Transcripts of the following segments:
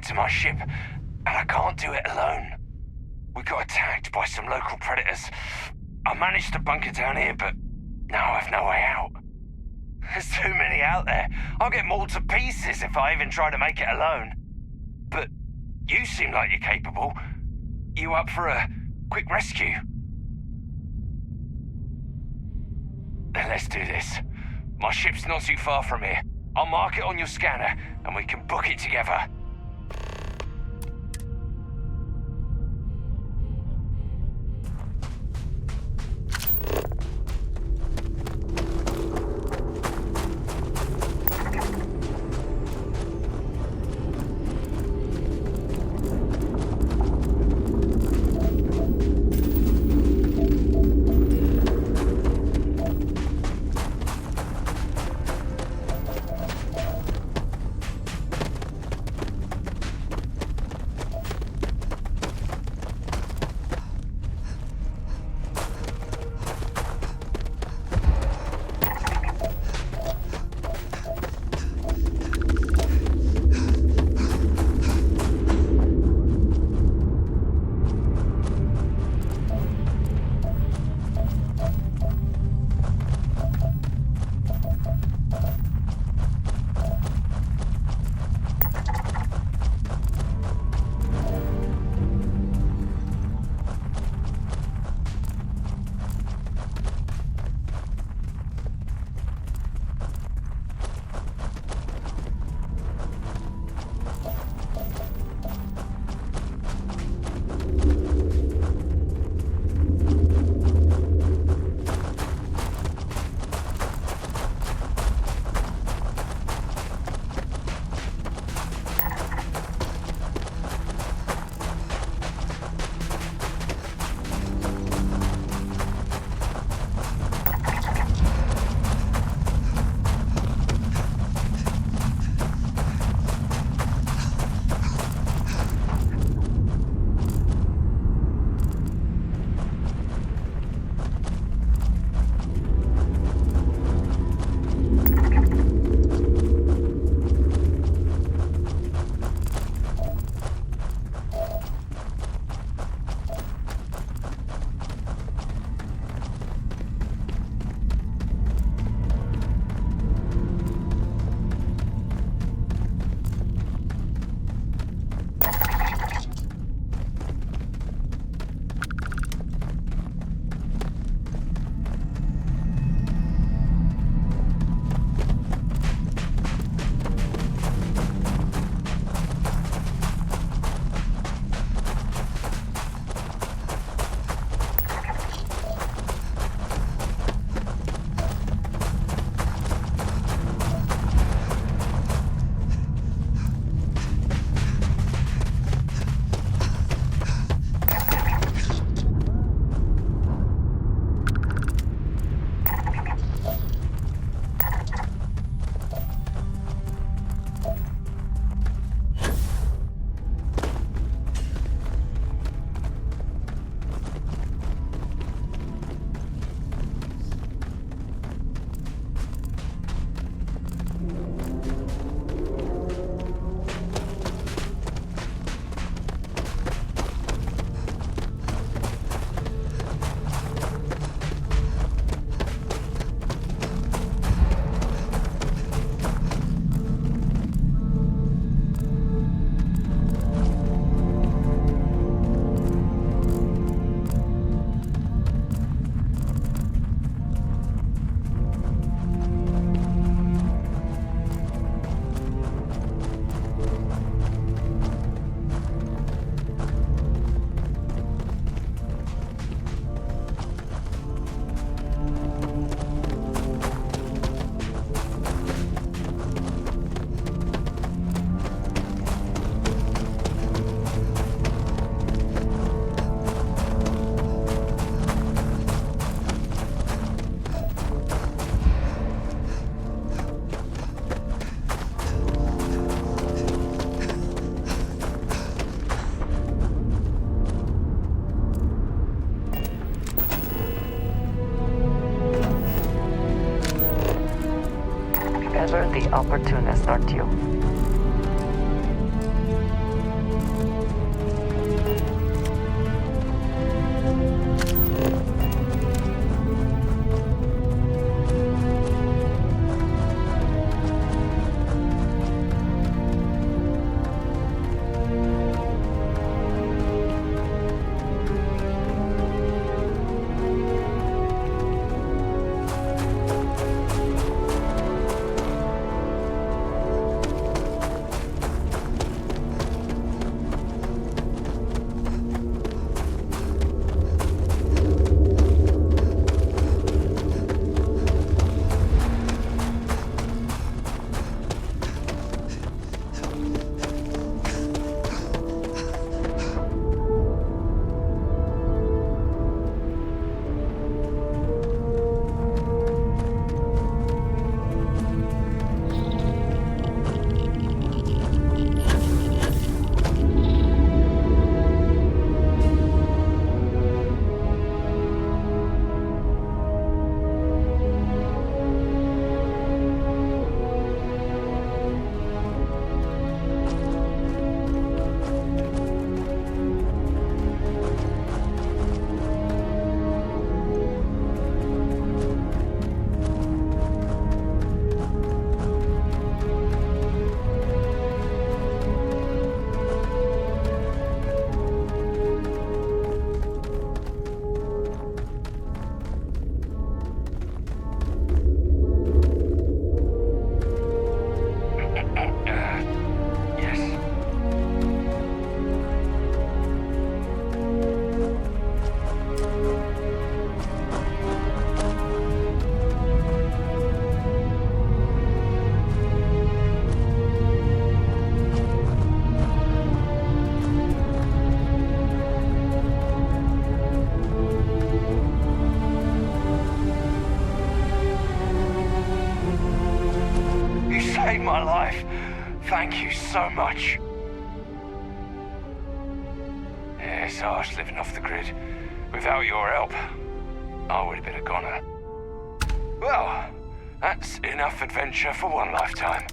get to my ship, and I can't do it alone. We got attacked by some local predators. I managed to bunker down here, but now I've no way out. There's too many out there. I'll get mauled to pieces if I even try to make it alone. But you seem like you're capable. You up for a quick rescue? Then let's do this. My ship's not too far from here. I'll mark it on your scanner, and we can book it together. Ever the opportunist, aren't you? saved my life. Thank you so much. Yeah, it's harsh living off the grid. Without your help, I would have been a goner. Well, that's enough adventure for one lifetime.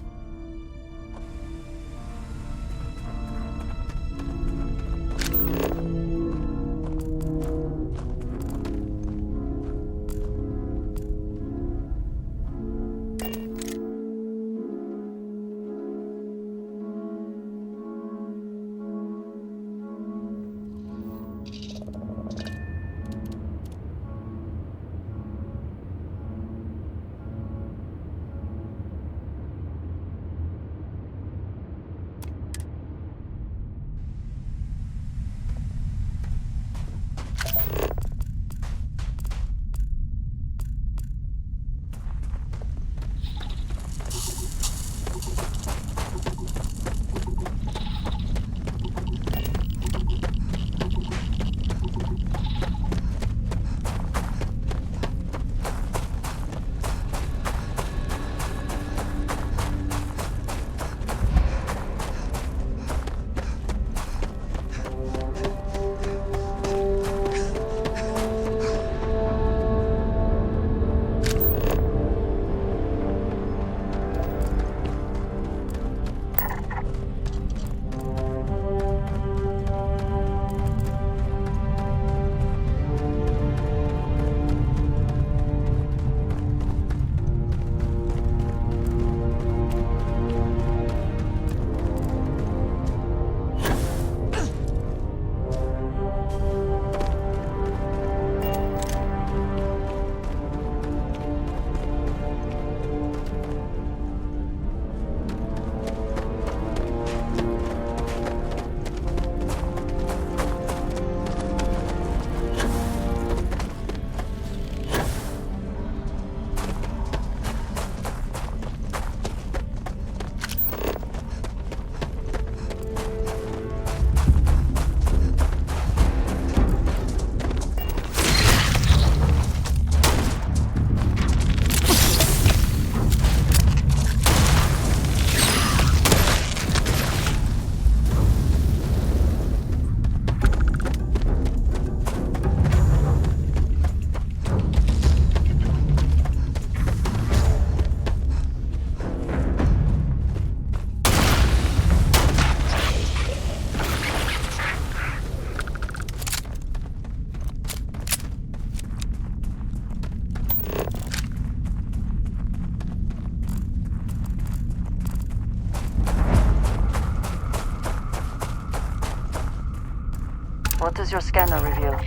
What does your scanner reveal?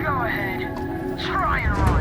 Go ahead. Try and run.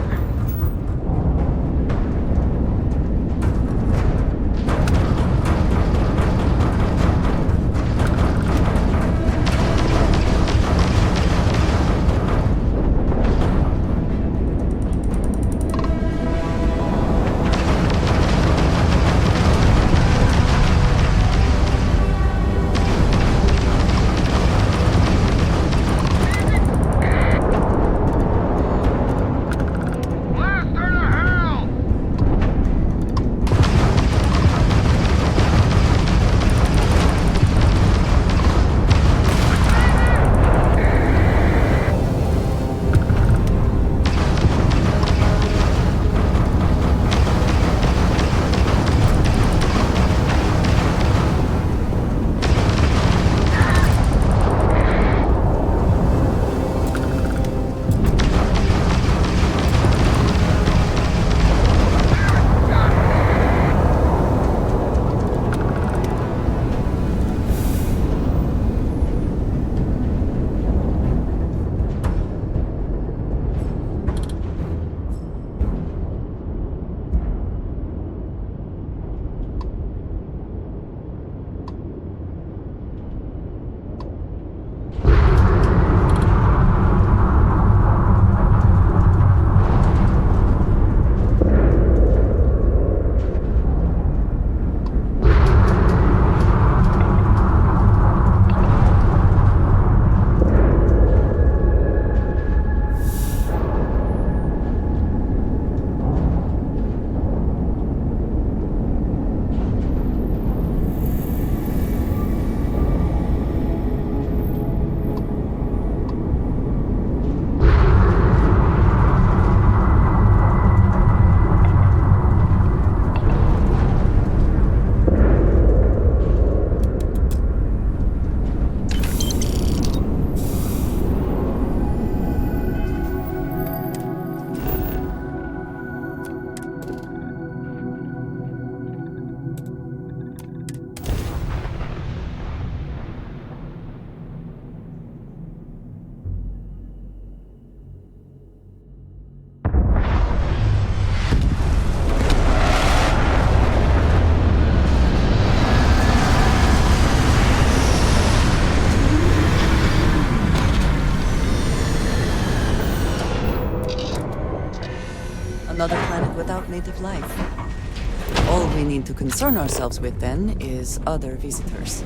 Another planet without native life. All we need to concern ourselves with then is other visitors.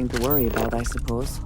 nothing to worry about, I suppose.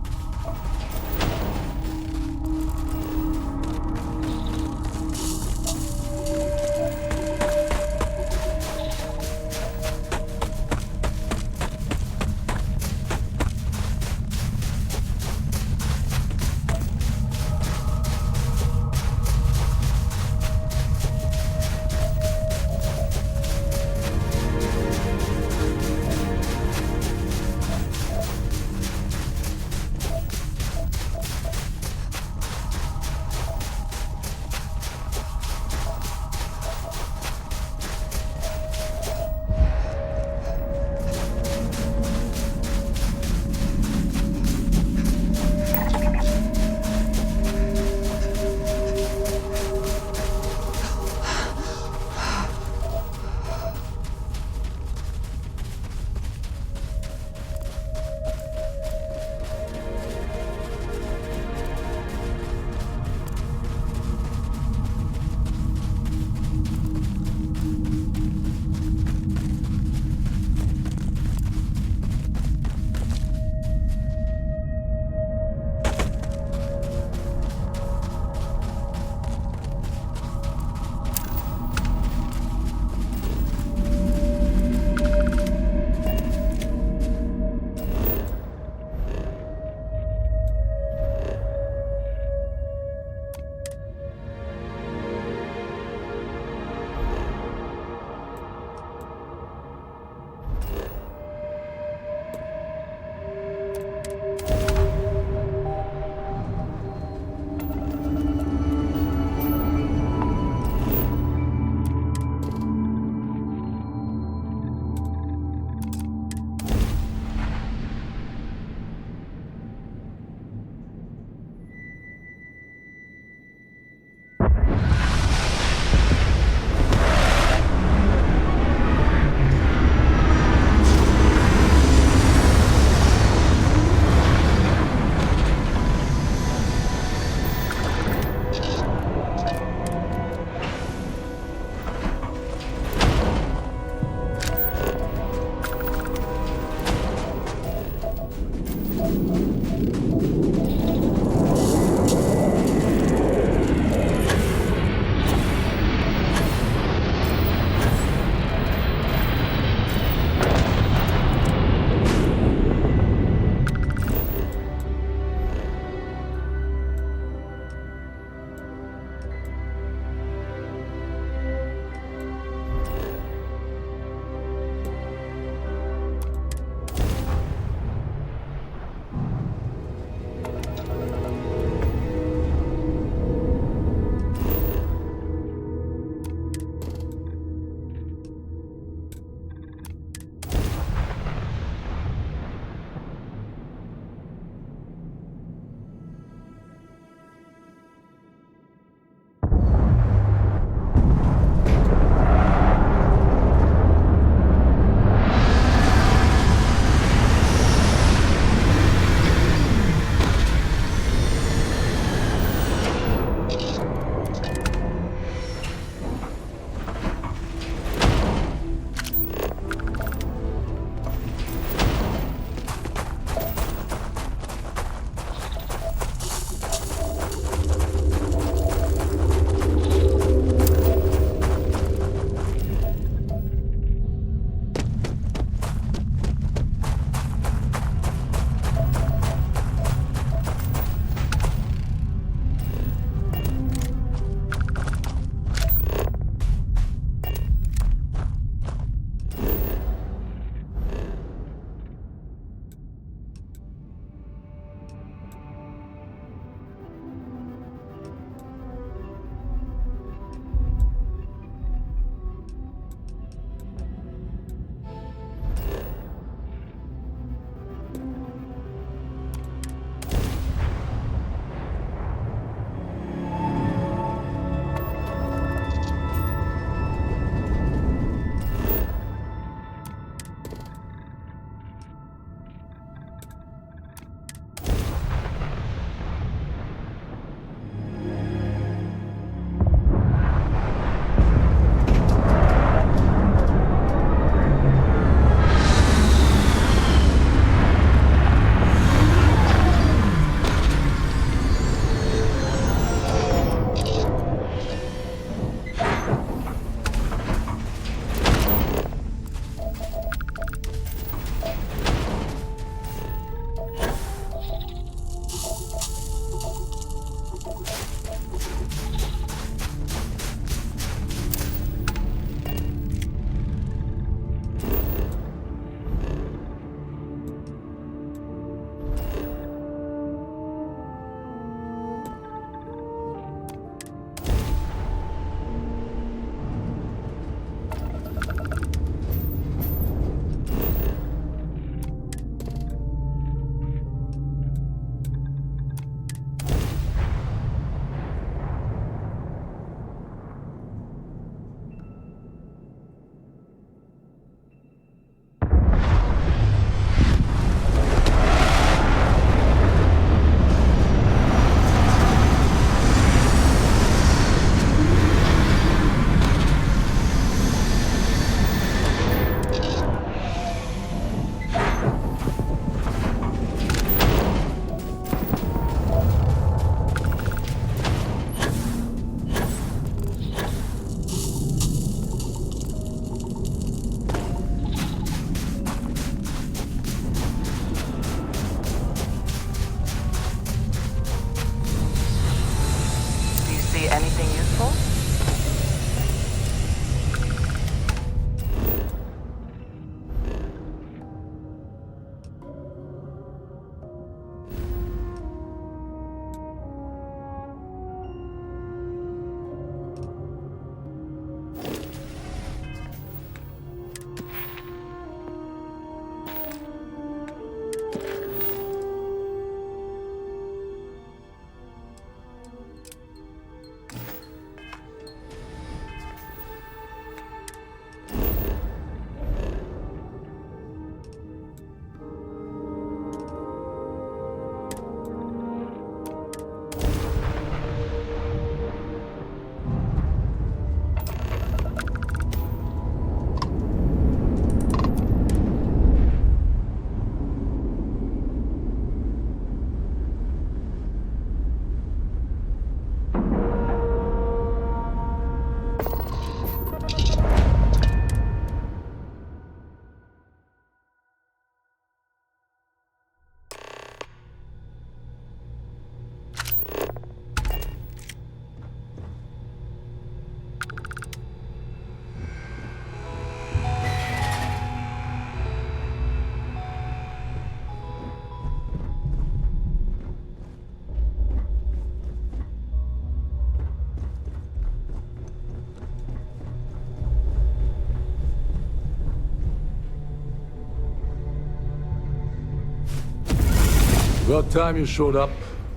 About time you showed up.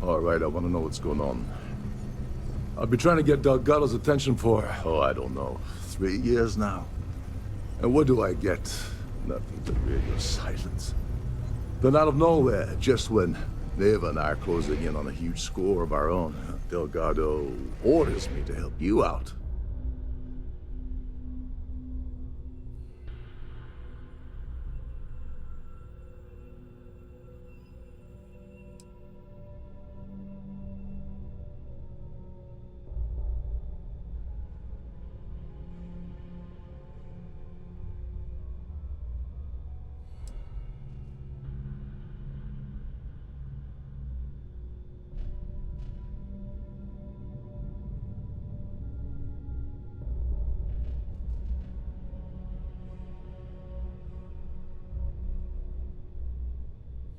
All right, I want to know what's going on. I've been trying to get Delgado's attention for, I don't know, 3 years now. And what do I get? Nothing but radio silence. Then out of nowhere, just when Neva and I are closing in on a huge score of our own, Delgado orders me to help you out.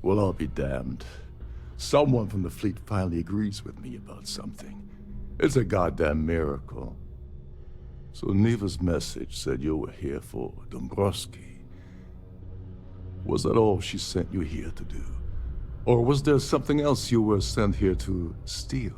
Well, I'll be damned. Someone from the fleet finally agrees with me about something. It's a goddamn miracle. So Neva's message said you were here for Dombrowski. Was that all she sent you here to do? Or was there something else you were sent here to steal?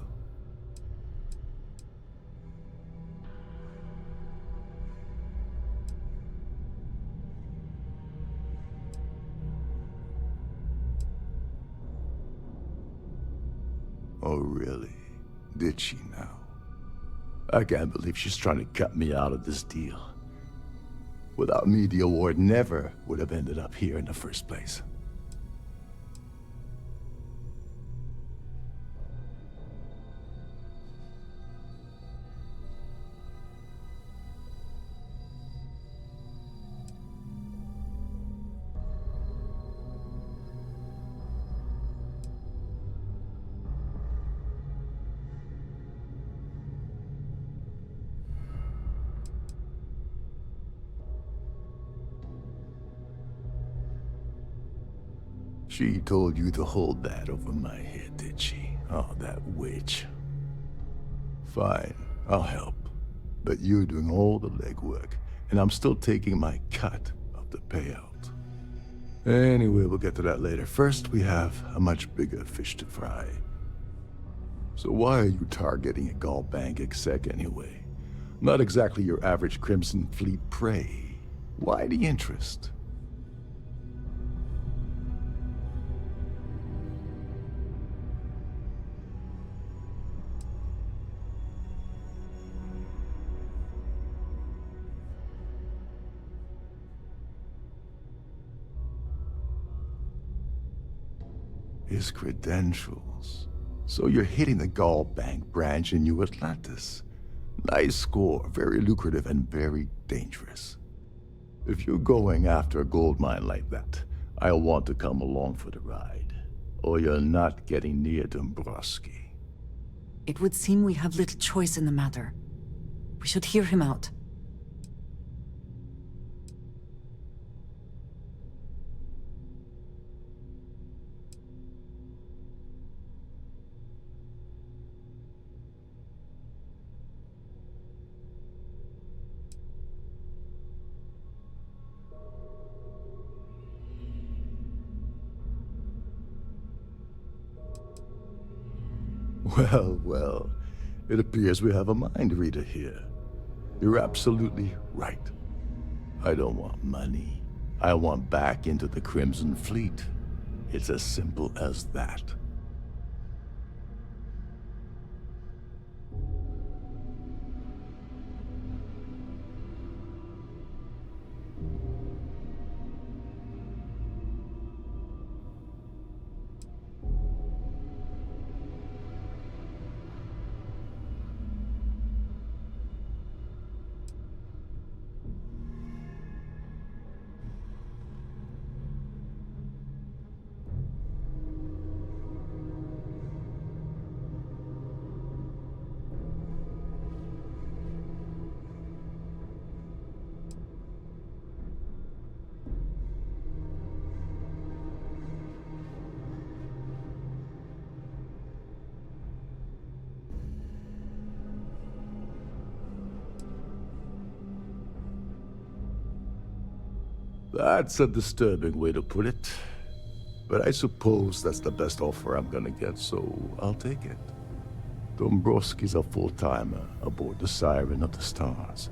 Oh, really? Did she now? I can't believe she's trying to cut me out of this deal. Without me, the award never would have ended up here in the first place. She told you to hold that over my head, did she? Oh, that witch. Fine, I'll help. But you're doing all the legwork, and I'm still taking my cut of the payout. Anyway, we'll get to that later. First, we have a much bigger fish to fry. So why are you targeting a Gall Bank exec anyway? Not exactly your average Crimson Fleet prey. Why the interest? His credentials. So you're hitting the Gall Bank branch in New Atlantis. Nice score, very lucrative and very dangerous. If you're going after a gold mine like that, I'll want to come along for the ride. Or you're not getting near Dombrowski. It would seem we have little choice in the matter. We should hear him out. Well, well, it appears we have a mind reader here. You're absolutely right. I don't want money. I want back into the Crimson Fleet. It's as simple as that. That's a disturbing way to put it. But I suppose that's the best offer I'm gonna get, so I'll take it. Dombrowski's a full-timer aboard the Siren of the Stars.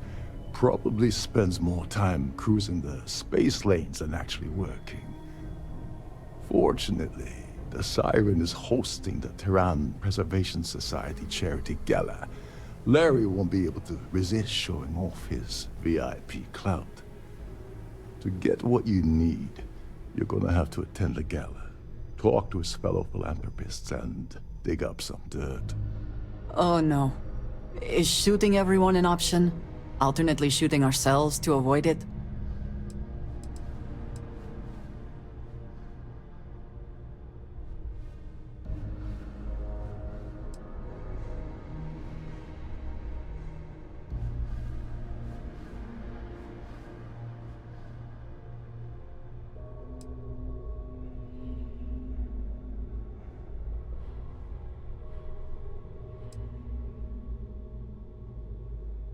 Probably spends more time cruising the space lanes than actually working. Fortunately, the Siren is hosting the Tehran Preservation Society charity gala. Larry won't be able to resist showing off his VIP clout. To get what you need, you're gonna have to attend the gala, talk to his fellow philanthropists, and dig up some dirt. Oh no. Is shooting everyone an option? Alternately shooting ourselves to avoid it?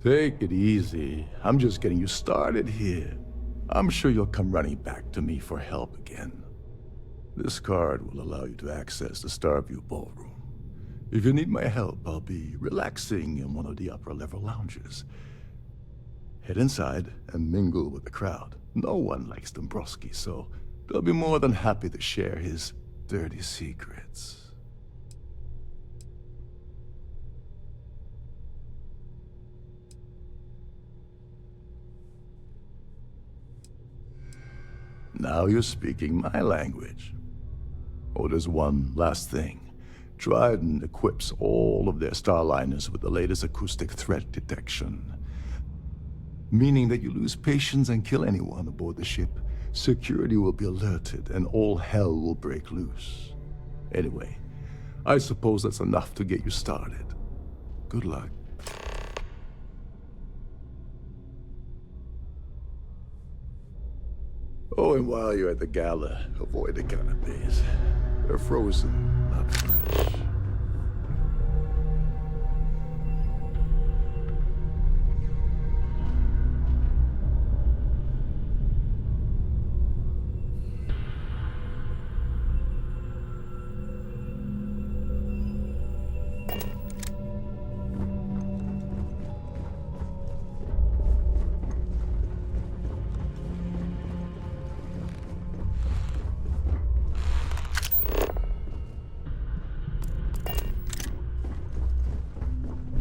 Take it easy. I'm just getting you started here. I'm sure you'll come running back to me for help again. This card will allow you to access the Starfield ballroom. If you need my help, I'll be relaxing in one of the upper-level lounges. Head inside and mingle with the crowd. No one likes Dombrowski, so they'll be more than happy to share his dirty secrets. Now you're speaking my language. Oh, there's one last thing. Trident equips all of their starliners with the latest acoustic threat detection. Meaning that you lose patience and kill anyone aboard the ship, security will be alerted and all hell will break loose. Anyway, I suppose that's enough to get you started. Good luck. Oh, and while you're at the gala, avoid the canapes. They're frozen, not fresh.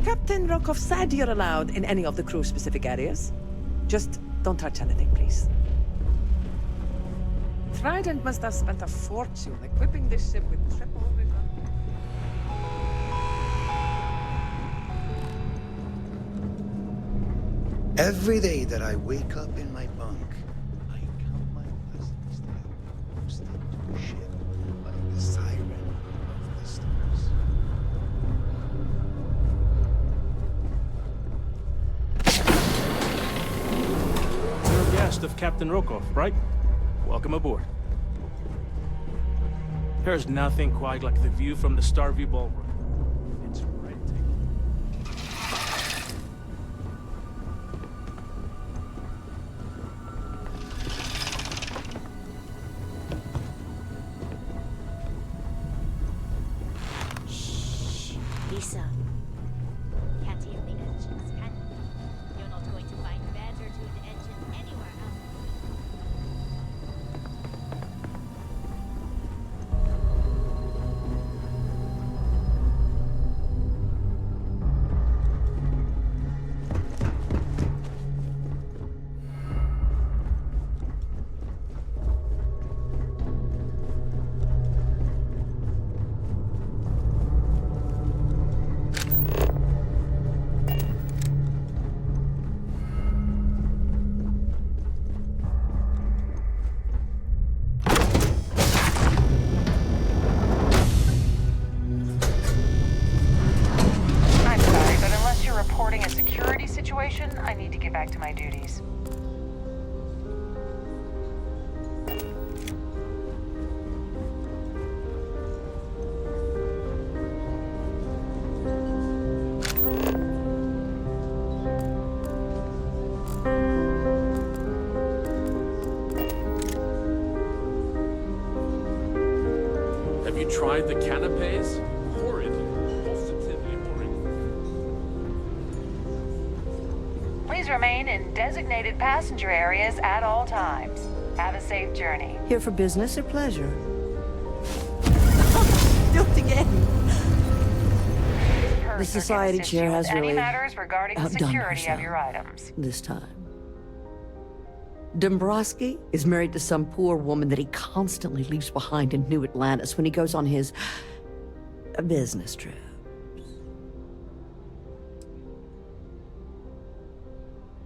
Captain Rokov said you're allowed in any of the crew-specific areas. Just don't touch anything, please. Trident must have spent a fortune equipping this ship with triple river. Every day that I wake up in my bunk, I count my blessings that I was posted to a ship like the Siren of the Stars. You're a guest of Captain Rokov, right? Welcome aboard. There's nothing quite like the view from the Starview ballroom. It's breathtaking. Lisa, can't hear the engines, can you? You're not going to find better tuned engines anywhere else. tried the canapes? Horrid. Positively horrid. Please remain in designated passenger areas at all times. Have a safe journey. Here for business or pleasure? Do it again. The society chair has any really matters regarding the outdone security of herself. your items. This time. Dombrowski is married to some poor woman that he constantly leaves behind in New Atlantis when he goes on his business trip.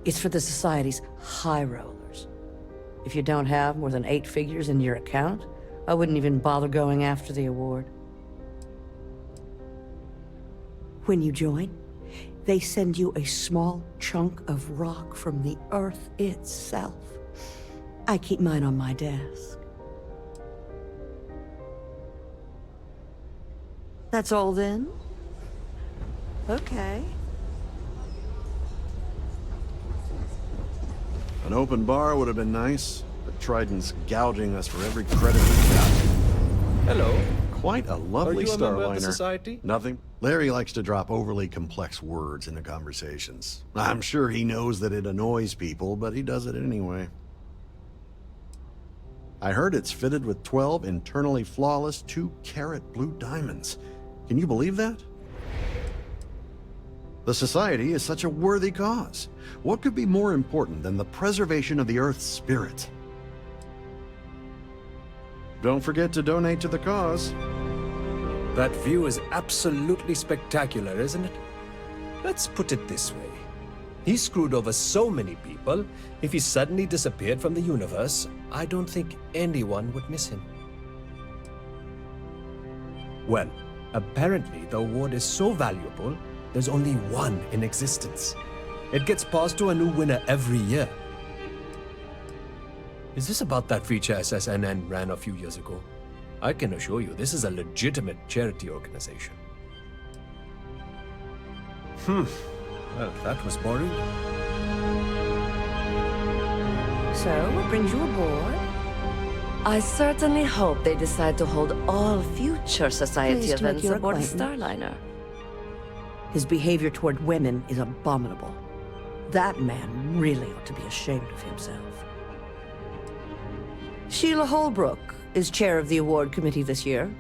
It's for the society's high rollers. If you don't have more than 8 figures in your account, I wouldn't even bother going after the award. When you join, they send you a small chunk of rock from the Earth itself. I keep mine on my desk. That's all then? Okay. An open bar would have been nice, but Trident's gouging us for every credit we got. Hello. Quite a lovely Are you a member of the Starliner. Society? Nothing. Larry likes to drop overly complex words into conversations. I'm sure he knows that it annoys people, but he does it anyway. I heard it's fitted with 12 internally flawless 2-carat blue diamonds. Can you believe that? The Society is such a worthy cause. What could be more important than the preservation of the Earth's spirit? Don't forget to donate to the cause. That view is absolutely spectacular, isn't it? Let's put it this way. He screwed over so many people, if he suddenly disappeared from the universe, I don't think anyone would miss him. Well, apparently the award is so valuable, there's only one in existence. It gets passed to a new winner every year. Is this about that feature SSNN ran a few years ago? I can assure you, this is a legitimate charity organization. Well, that was boring. So, what brings you aboard? I certainly hope they decide to hold all future society Pleased to make events your aboard a acquaintance. Starliner. His behavior toward women is abominable. That man really ought to be ashamed of himself. Sheila Holbrook is chair of the award committee this year.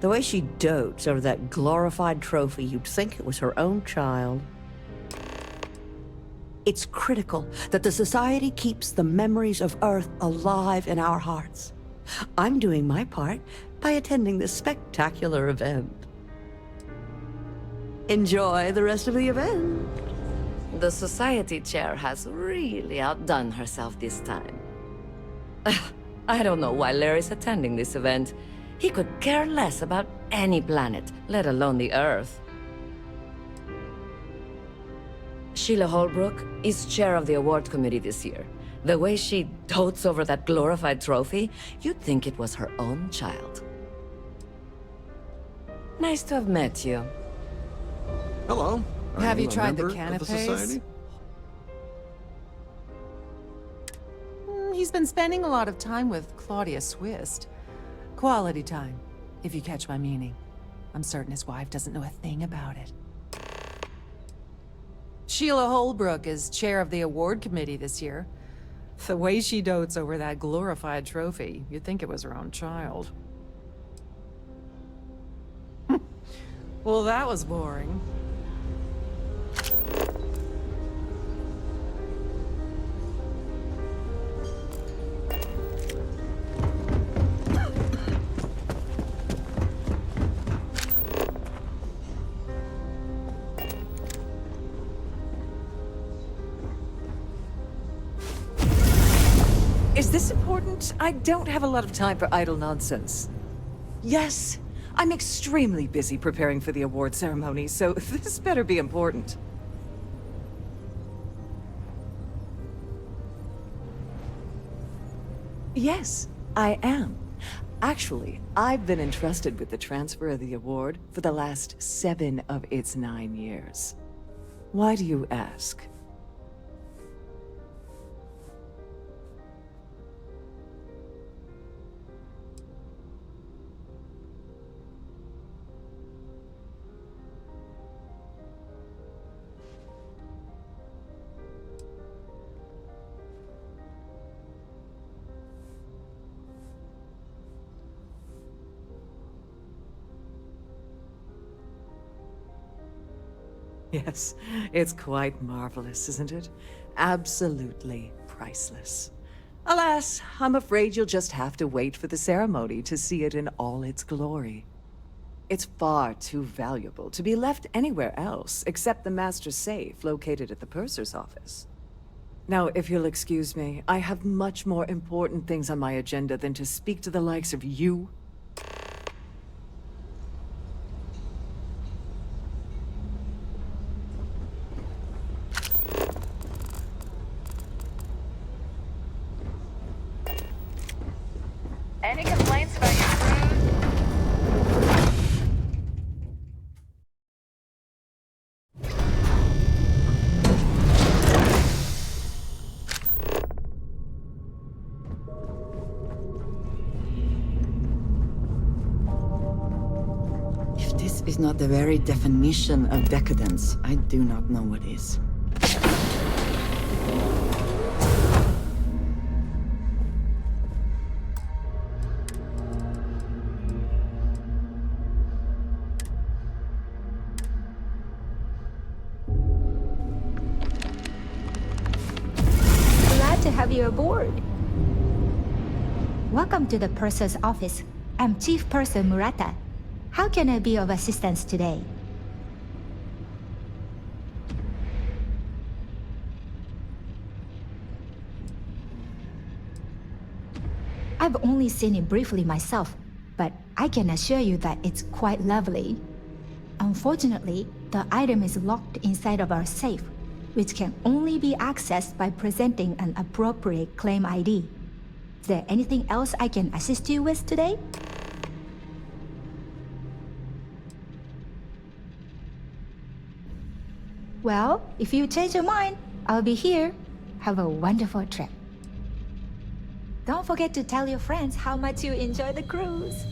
The way she dotes over that glorified trophy, you'd think it was her own child. It's critical that the Society keeps the memories of Earth alive in our hearts. I'm doing my part by attending this spectacular event. Enjoy the rest of the event. The society chair has really outdone herself this time. I don't know why Larry's attending this event. He could care less about any planet, let alone the Earth. Sheila Holbrook is chair of the award committee this year. The way she dotes over that glorified trophy, you'd think it was her own child. Nice to have met you. Hello. Are Have you a tried the member of canapes? Society? He's been spending a lot of time with Claudia Swist. Quality time, if you catch my meaning. I'm certain his wife doesn't know a thing about it. Sheila Holbrook is chair of the award committee this year. The way she dotes over that glorified trophy, you'd think it was her own child. Well, that was boring. Is this important? I don't have a lot of time for idle nonsense. Yes, I'm extremely busy preparing for the award ceremony, so this better be important. Yes, I am. Actually, I've been entrusted with the transfer of the award for the last 7 of its 9 years. Why do you ask? Yes, it's quite marvelous, isn't it? Absolutely priceless. Alas, I'm afraid you'll just have to wait for the ceremony to see it in all its glory. It's far too valuable to be left anywhere else except the master safe located at the purser's office. Now, if you'll excuse me, I have much more important things on my agenda than to speak to the likes of you. Any complaints about your cruise? If this is not the very definition of decadence, I do not know what is. Glad to have you aboard. Welcome to the purser's office. I'm Chief Purser Murata. How can I be of assistance today? I've only seen it briefly myself, but I can assure you that it's quite lovely. Unfortunately, the item is locked inside of our safe, which can only be accessed by presenting an appropriate claim ID. Is there anything else I can assist you with today? Well, if you change your mind, I'll be here. Have a wonderful trip. Don't forget to tell your friends how much you enjoy the cruise.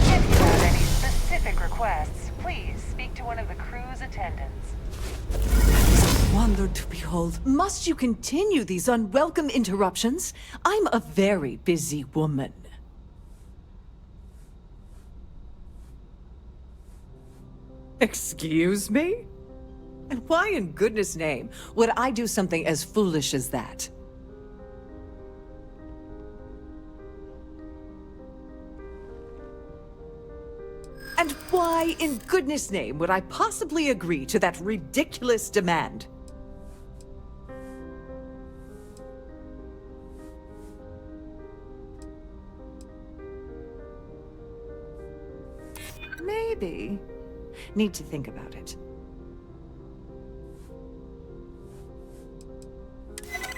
If you have any specific requests, please speak to one of the cruise attendants. Wonder to behold. Must you continue these unwelcome interruptions? I'm a very busy woman. Excuse me? And why in goodness name would I do something as foolish as that? And why in goodness name would I possibly agree to that ridiculous demand? Maybe. Need to think about it.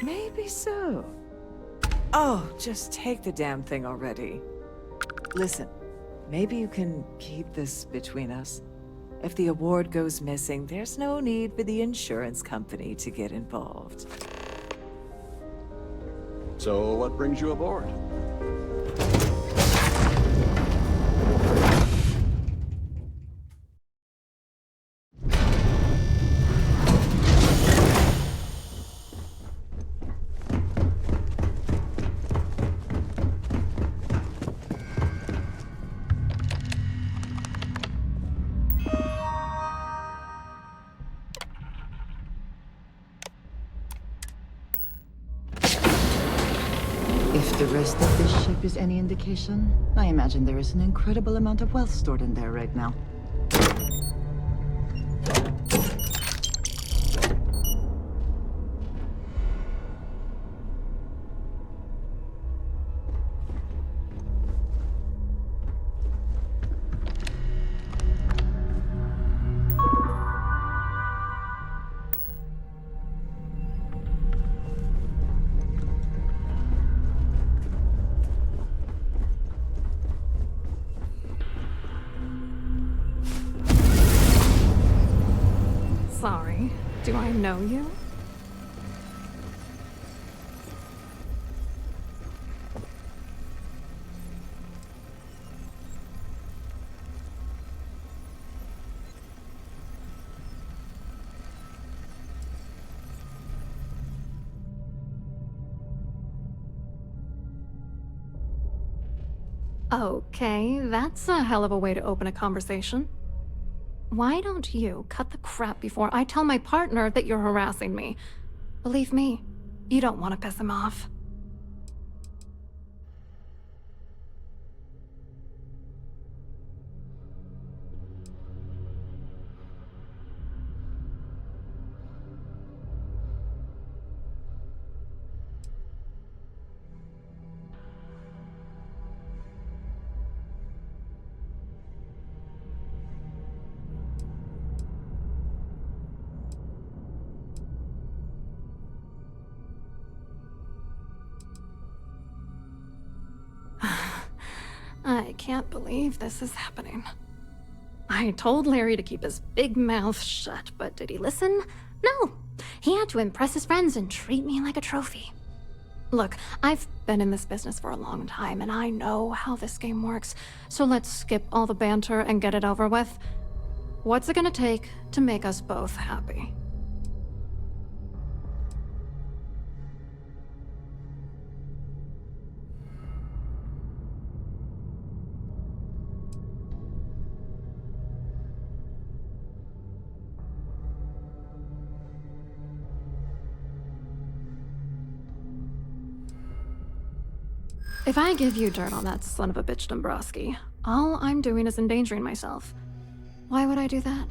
Maybe so. Oh, just take the damn thing already. Listen, maybe you can keep this between us. If the award goes missing, there's no need for the insurance company to get involved. So, what brings you aboard? If the rest of this ship is any indication, I imagine there is an incredible amount of wealth stored in there right now. Sorry, do I know you? Okay, that's a hell of a way to open a conversation. Why don't you cut the crap before I tell my partner that you're harassing me? Believe me, you don't want to piss him off. I can't believe this is happening. I told Larry to keep his big mouth shut, but did he listen? No. He had to impress his friends and treat me like a trophy. Look, I've been in this business for a long time, and I know how this game works, so let's skip all the banter and get it over with. What's it gonna take to make us both happy? If I give you dirt on that son of a bitch Dombrowski, all I'm doing is endangering myself. Why would I do that?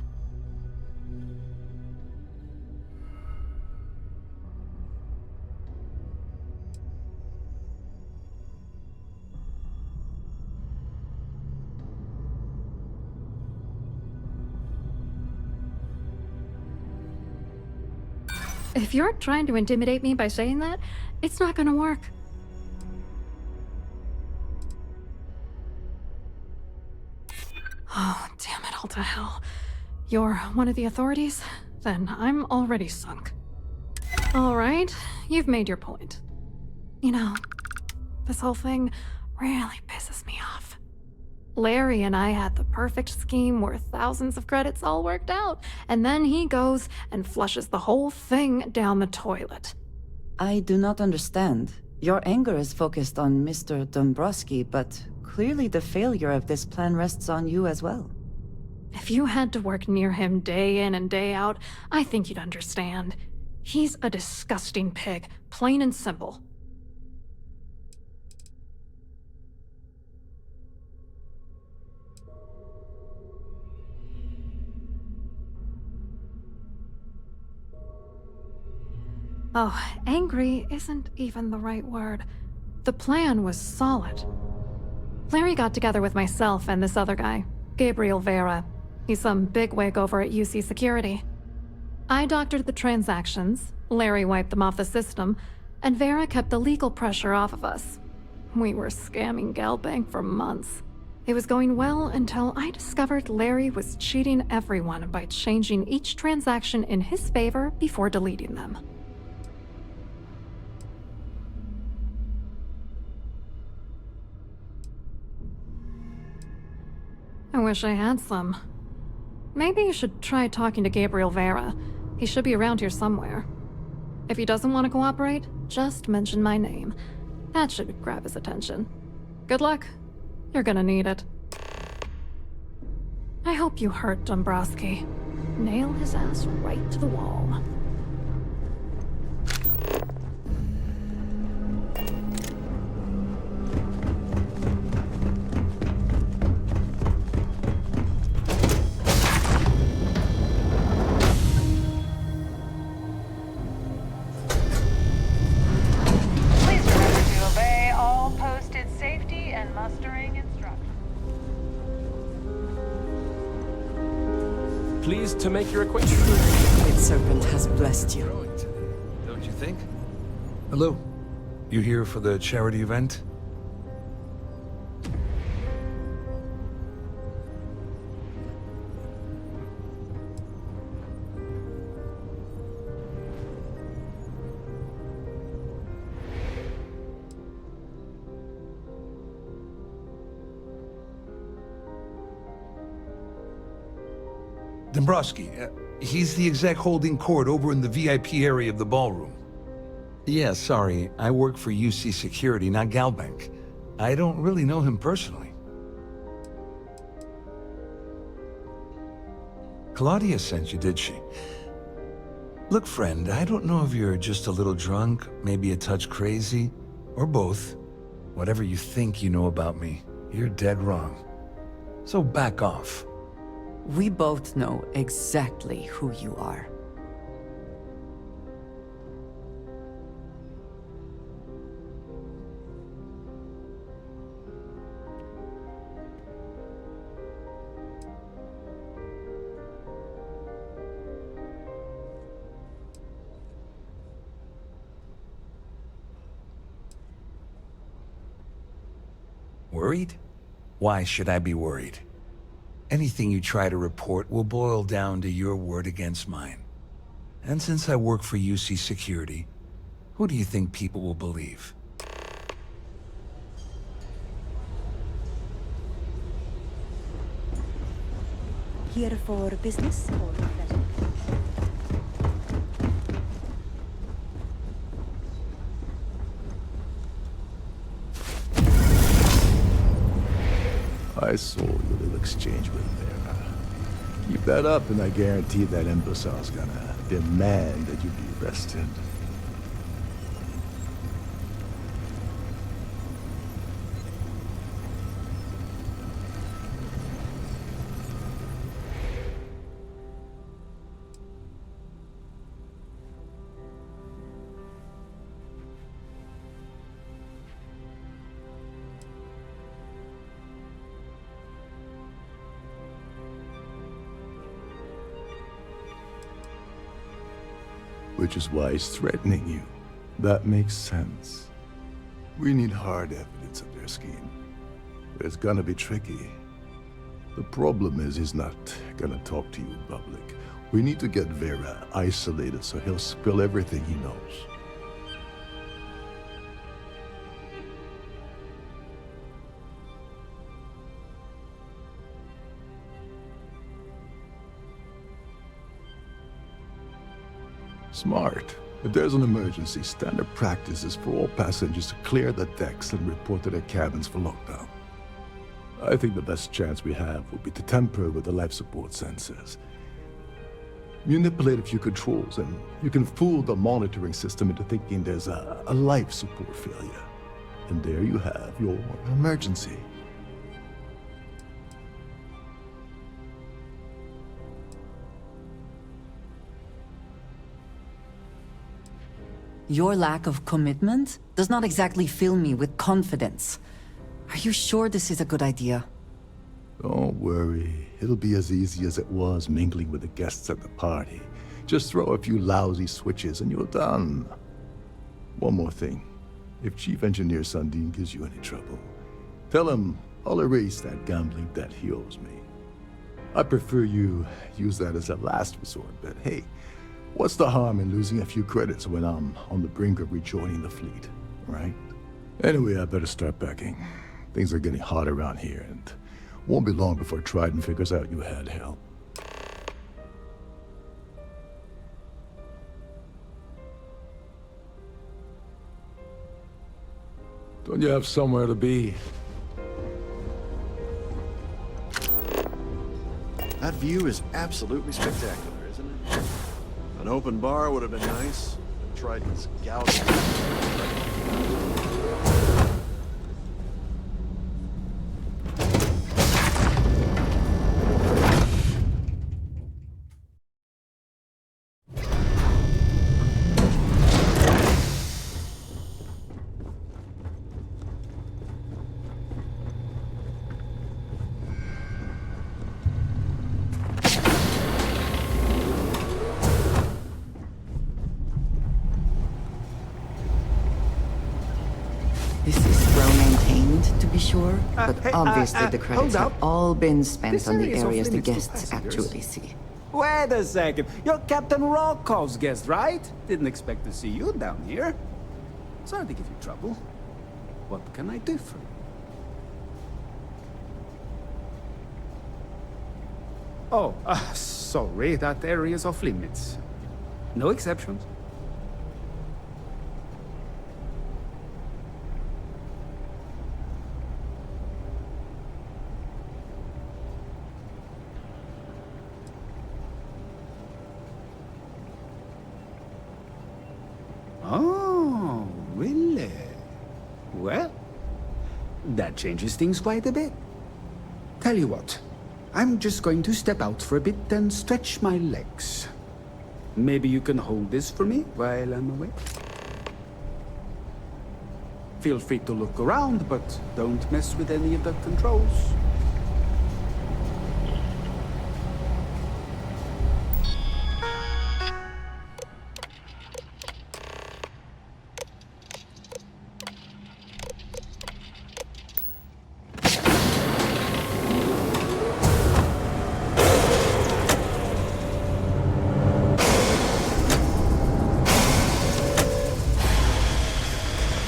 If you're trying to intimidate me by saying that, it's not gonna work. Oh, damn it all to hell. You're one of the authorities? Then I'm already sunk. Alright, you've made your point. You know, this whole thing really pisses me off. Larry and I had the perfect scheme worth thousands of credits all worked out, and then he goes and flushes the whole thing down the toilet. I do not understand. Your anger is focused on Mr. Dombrowski, but clearly the failure of this plan rests on you as well. If you had to work near him day in and day out, I think you'd understand. He's a disgusting pig, plain and simple. Oh, angry isn't even the right word. The plan was solid. Larry got together with myself and this other guy, Gabriel Vera. He's some bigwig over at UC Security. I doctored the transactions, Larry wiped them off the system, and Vera kept the legal pressure off of us. We were scamming Galbank for months. It was going well until I discovered Larry was cheating everyone by changing each transaction in his favor before deleting them. I wish I had some. Maybe you should try talking to Gabriel Vera. He should be around here somewhere. If he doesn't want to cooperate, just mention my name. That should grab his attention. Good luck. You're gonna need it. I hope you hurt Dombrowski. Nail his ass right to the wall. Pleased to make your acquaintance. The Great Serpent has blessed you. Don't you think? Hello. You here for the charity event? Dombrowski, he's the exec holding court over in the VIP area of the ballroom. Yeah, sorry. I work for UC Security, not Galbank. I don't really know him personally. Claudia sent you, did she? Look, friend, I don't know if you're just a little drunk, maybe a touch crazy, or both. Whatever you think you know about me, you're dead wrong. So back off. We both know exactly who you are. Worried? Why should I be worried? Anything you try to report will boil down to your word against mine. And since I work for UC Security, who do you think people will believe? Here for business or pleasure? I saw your little exchange with Vera. Keep that up and I guarantee that imbecile's gonna demand that you be arrested. Which is why he's threatening you. That makes sense. We need hard evidence of their scheme. But it's gonna be tricky. The problem is he's not gonna talk to you in public. We need to get Vera isolated so he'll spill everything he knows. Smart. If there's an emergency, standard practice is for all passengers to clear the decks and report to their cabins for lockdown. I think the best chance we have would be to tamper with the life support sensors. Manipulate a few controls, and you can fool the monitoring system into thinking there's a life support failure. And there you have your emergency. Your lack of commitment does not exactly fill me with confidence. Are you sure this is a good idea? Don't worry. It'll be as easy as it was mingling with the guests at the party. Just throw a few lousy switches and you're done. One more thing. If Chief Engineer Sundin gives you any trouble, tell him I'll erase that gambling debt he owes me. I prefer you use that as a last resort, but hey, what's the harm in losing a few credits when I'm on the brink of rejoining the fleet, right? Anyway, I better start packing. Things are getting hot around here, and won't be long before Trident figures out you had help. Don't you have somewhere to be? That view is absolutely spectacular, isn't it? An open bar would have been nice. Trident's gouging. This is well maintained, to be sure, but hey, obviously the credits hold have up. all been spent This on the area is off areas the limits to guests passengers. actually see. Wait a second. You're Captain Rocko's guest, right? Didn't expect to see you down here. Sorry to give you trouble. What can I do for you? Oh, sorry. That area is off limits. No exceptions. Oh, really? Well, that changes things quite a bit. Tell you what, I'm just going to step out for a bit and stretch my legs. Maybe you can hold this for me while I'm away? Feel free to look around, but don't mess with any of the controls.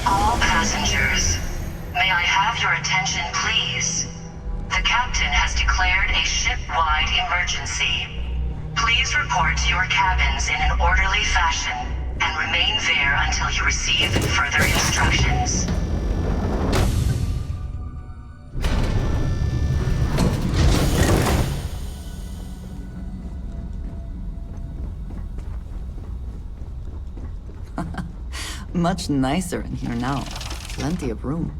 All passengers, may I have your attention, please? The captain has declared a ship-wide emergency. Please report to your cabins in an orderly fashion and remain there until you receive further instructions. Much nicer in here now. Plenty of room.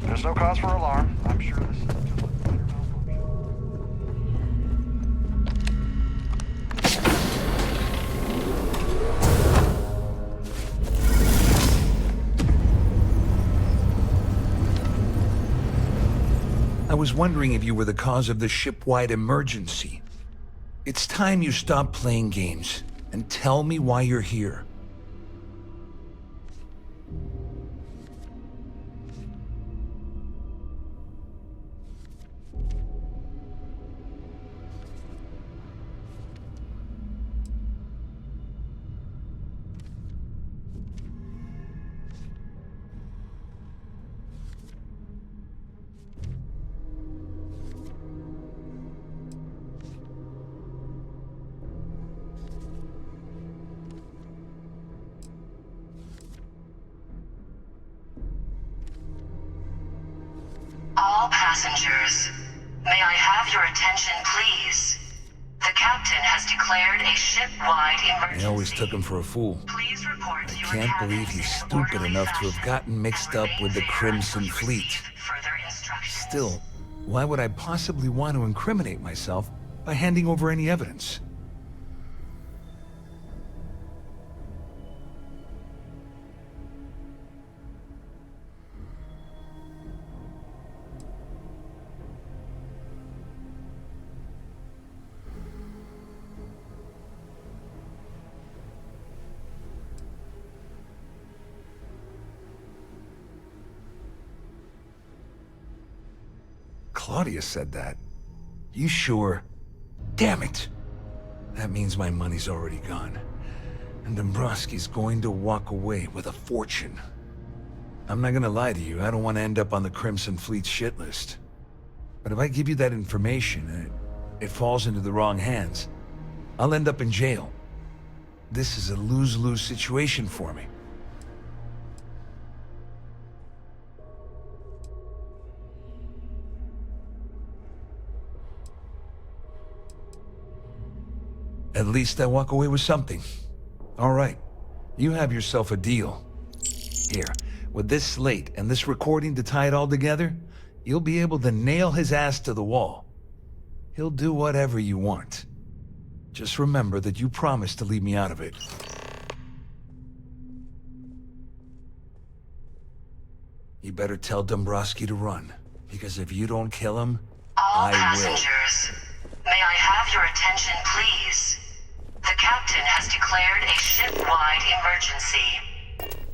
There's no cause for alarm. I'm sure this is just a minor malfunction. I was wondering if you were the cause of the ship-wide emergency. It's time you stop playing games and tell me why you're here. All passengers, may I have your attention, please? The captain has declared a ship-wide emergency. I always took him for a fool. Please report to your Can't believe he's stupid enough to have gotten mixed up with the Crimson Fleet. Still, why would I possibly want to incriminate myself by handing over any evidence? Claudia said that. You sure? Damn it! That means my money's already gone. And Dombrowski's going to walk away with a fortune. I'm not gonna lie to you, I don't want to end up on the Crimson Fleet shit list. But if I give you that information and it falls into the wrong hands, I'll end up in jail. This is a lose-lose situation for me. At least I walk away with something. All right, you have yourself a deal. Here, with this slate and this recording to tie it all together, you'll be able to nail his ass to the wall. He'll do whatever you want. Just remember that you promised to leave me out of it. You better tell Dombrowski to run, because if you don't kill him, All I will. passengers, may I have your attention, please? The captain has declared a ship-wide emergency.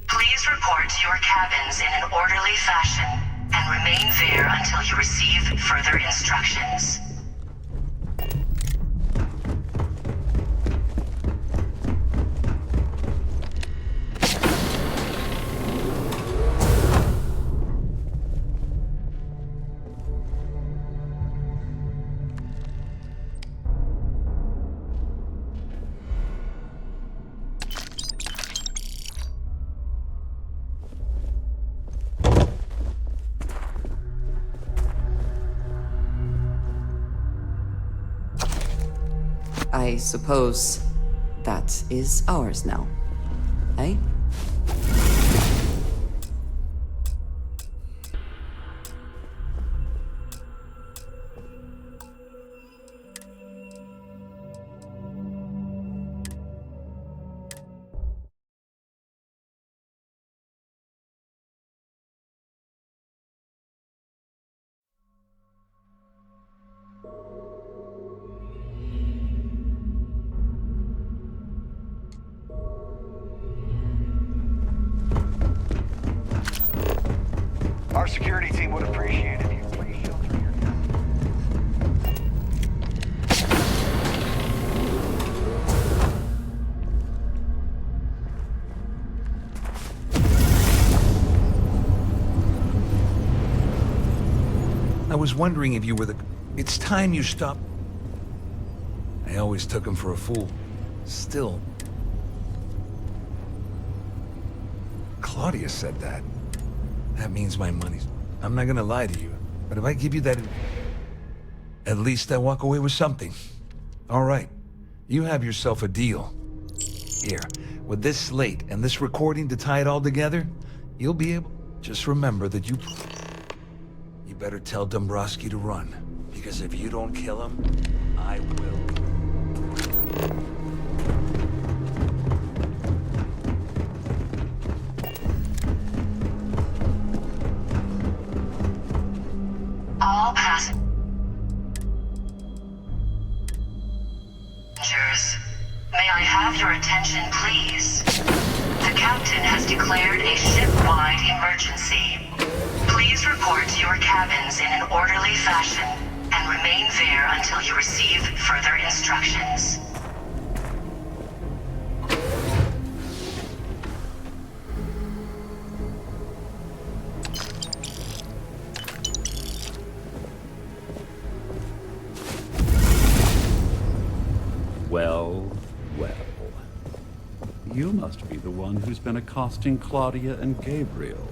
Please report to your cabins in an orderly fashion and remain there until you receive further instructions. I suppose that is ours now, eh? Our security team would appreciate it if you please filter your I was wondering if you were the... It's time you stopped. I always took him for a fool. Still. Claudia said that. That means my money's... I'm not gonna lie to you, but if I give you that... At least I walk away with something. All right. You have yourself a deal. Here, with this slate and this recording to tie it all together, you'll be able... Just remember that you better tell Dombrowski to run, because if you don't kill him, I will. All passengers, may I have your attention, please? The captain has declared a ship-wide emergency. Please report to your cabins in an orderly fashion and remain there until you receive further instructions. Well, well. You must be the one who's been accosting Claudia and Gabriel.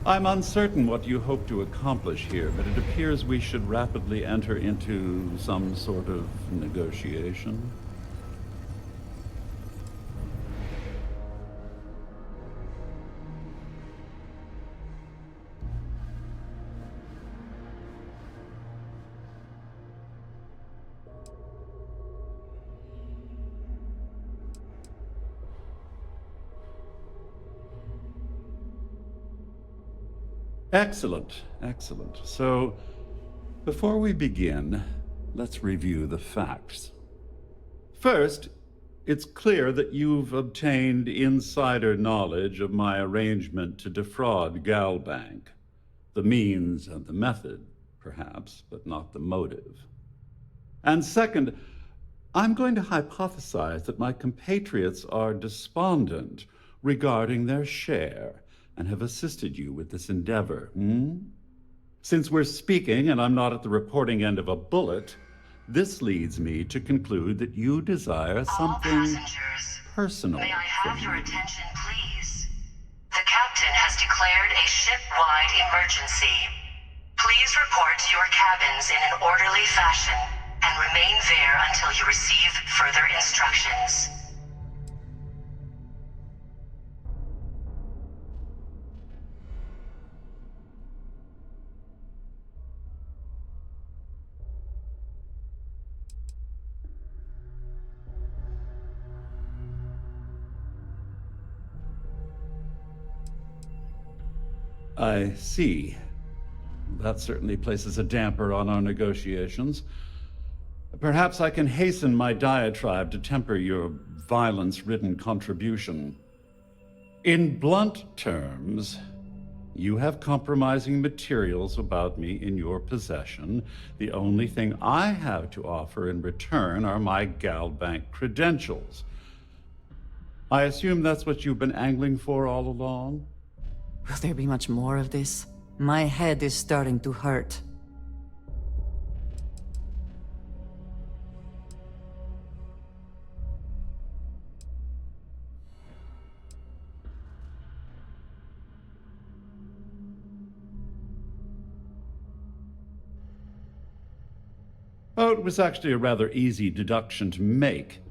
I'm uncertain what you hope to accomplish here, but it appears we should rapidly enter into some sort of negotiation. Excellent, excellent. So, before we begin, let's review the facts. First, it's clear that you've obtained insider knowledge of my arrangement to defraud Galbank. The means and the method, perhaps, but not the motive. And second, I'm going to hypothesize that my compatriots are despondent regarding their share and have assisted you with this endeavor. Since we're speaking and I'm not at the reporting end of a bullet, this leads me to conclude that you desire something personal. May I have your attention, please? The captain has declared a ship-wide emergency. Please report to your cabins in an orderly fashion and remain there until you receive further instructions. I see. That certainly places a damper on our negotiations. Perhaps I can hasten my diatribe to temper your violence-ridden contribution. In blunt terms, you have compromising materials about me in your possession. The only thing I have to offer in return are my Galbank credentials. I assume that's what you've been angling for all along? Will there be much more of this? My head is starting to hurt. Oh, it was actually a rather easy deduction to make.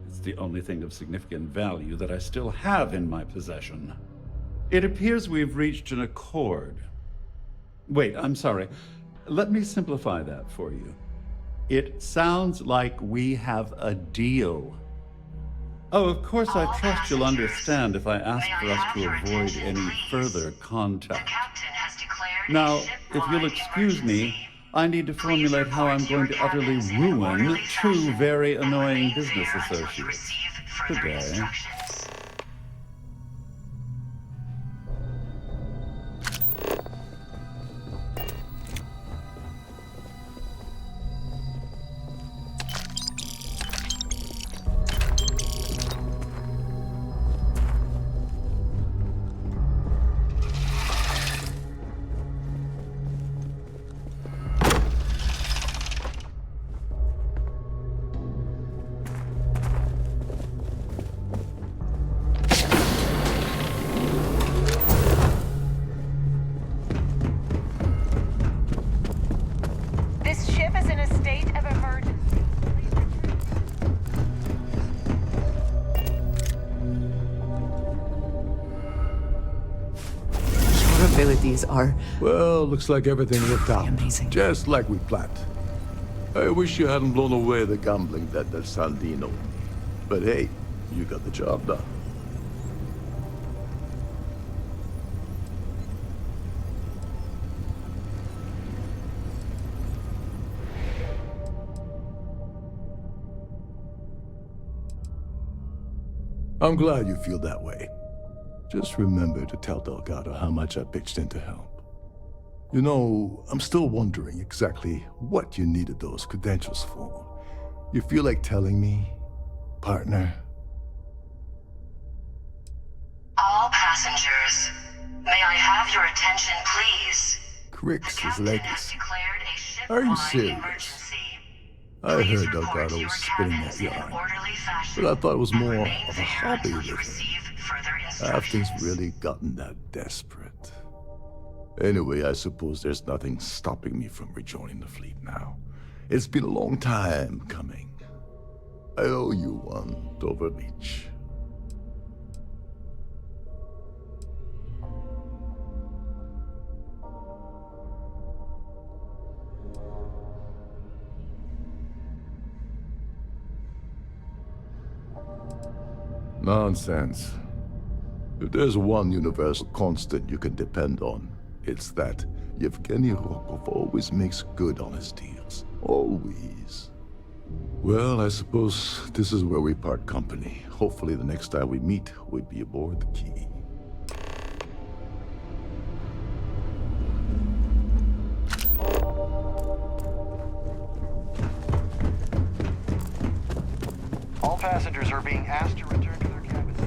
It's the only thing of significant value that I still have in my possession. It appears we've reached an accord. Wait, I'm sorry. Let me simplify that for you. It sounds like we have a deal. Oh, of course, I trust you'll understand if I ask for us to avoid any further contact. Now, if you'll excuse me, I need to formulate how I'm going to utterly ruin two very annoying business associates. Good day. This ship is in a state of emergency. Your abilities are... Well, looks like everything worked out. Amazing. Just like we planned. I wish you hadn't blown away the gambling debt del Sandino. But hey, you got the job done. I'm glad you feel that way. Just remember to tell Delgado how much I pitched in to help. You know, I'm still wondering exactly what you needed those credentials for. You feel like telling me, partner? All passengers, may I have your attention, please? Crix's legacy. Are you serious? I heard Delgado was spinning that yarn, but I thought it was more of a hobby with him. Have things really gotten that desperate? Anyway, I suppose there's nothing stopping me from rejoining the fleet now. It's been a long time coming. I owe you one, Dover Beach. Nonsense. If there's one universal constant you can depend on, it's that Yevgeny Rokov always makes good on his deals. Always. Well, I suppose this is where we part company. Hopefully the next time we meet, we'll be aboard the Key. All passengers are being asked to return to their cabins.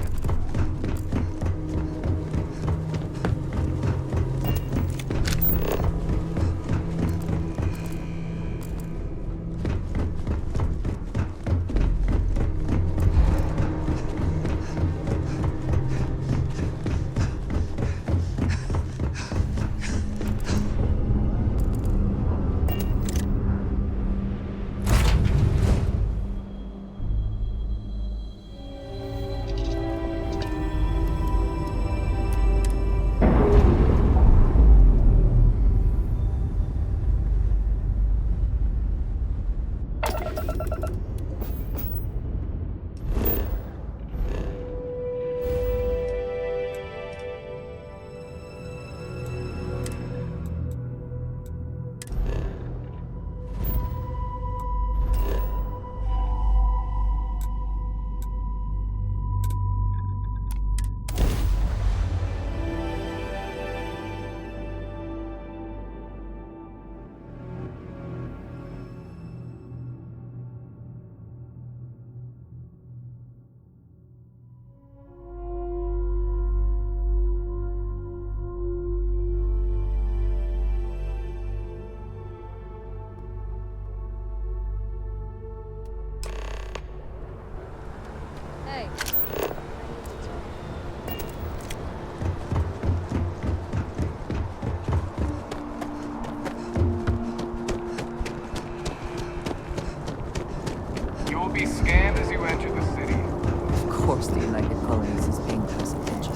You'll be scanned as you enter the city. Of course the United Colonies is paying close attention.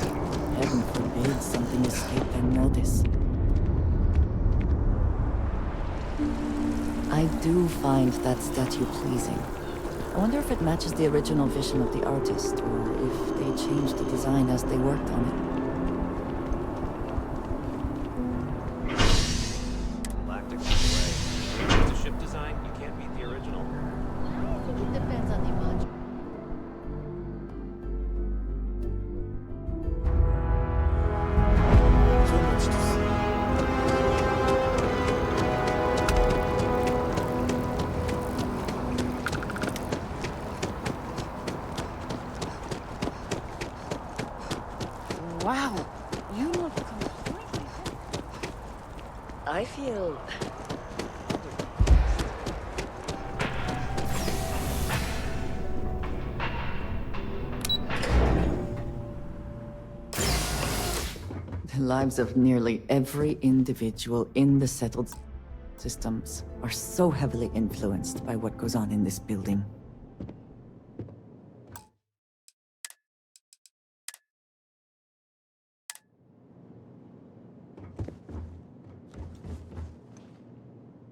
Heaven forbid something escape their notice. I do find that statue pleasing. I wonder if it matches the original vision of the artist, or if they changed the design as they worked on it. Galactic all the way. If it's a ship design, you can't beat the original. I think it depends on the module. So much to see. Wow, you look completely... I feel... The lives of nearly every individual in the settled systems are so heavily influenced by what goes on in this building.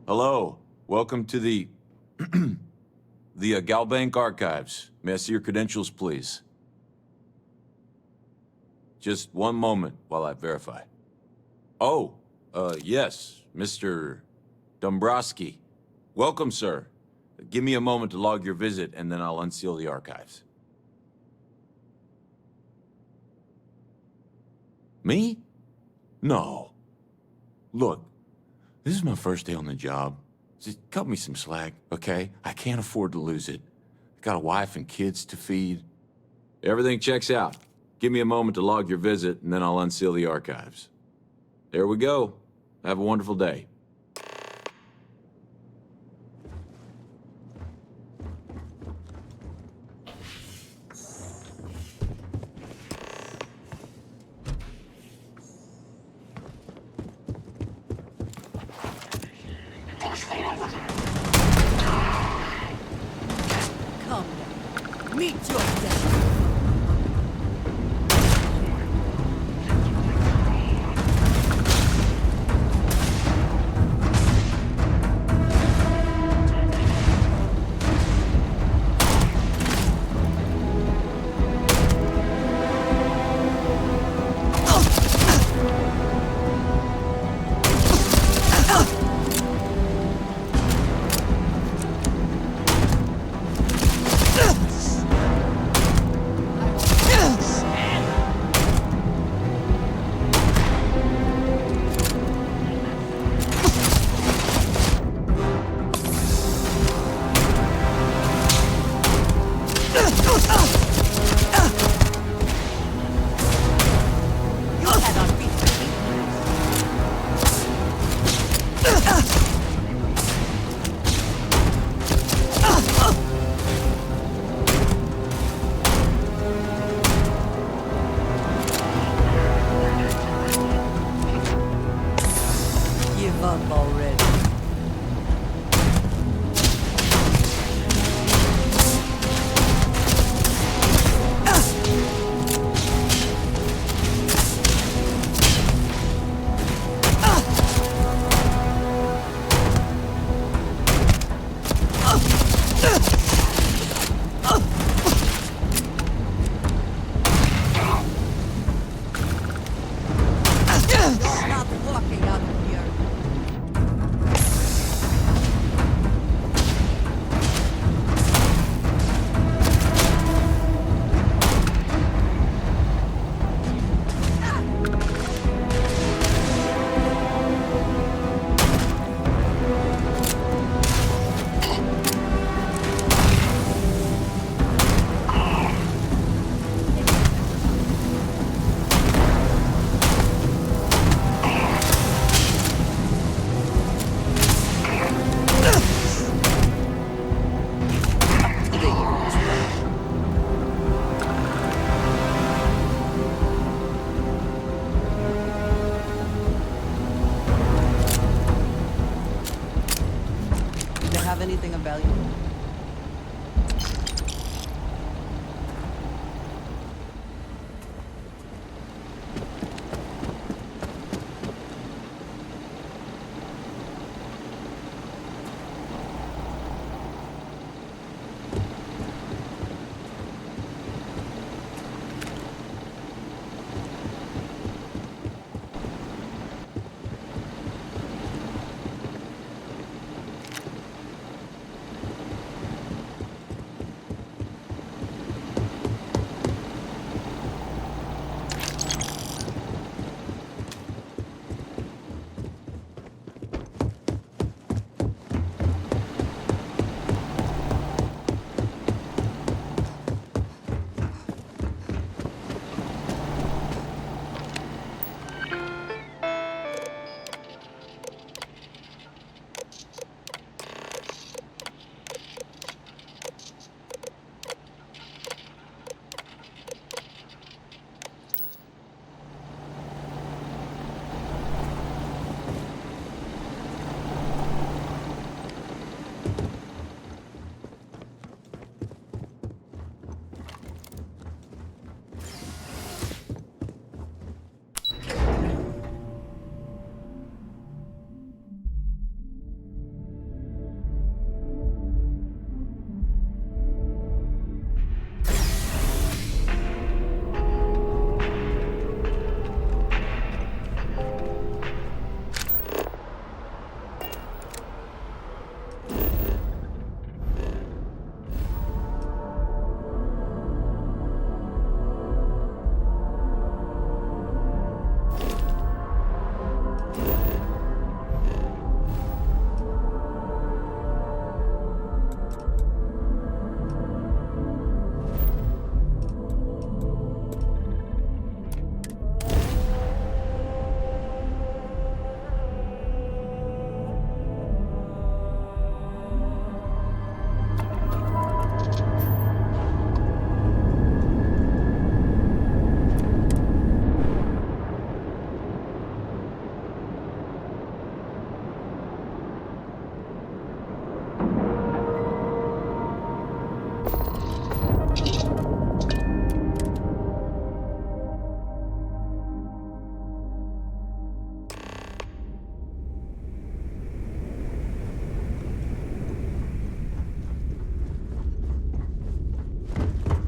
Hello. Welcome to the... the Galbank Archives. May I see your credentials, please? Just one moment while I verify. Oh, yes, Mr. Dombrowski. Welcome, sir. Give me a moment to log your visit, and then I'll unseal the archives. Me? No. Look, this is my first day on the job. Just cut me some slack, okay? I can't afford to lose it. I got a wife and kids to feed. Everything checks out. Give me a moment to log your visit, and then I'll unseal the archives. There we go. Have a wonderful day. Come, meet your death.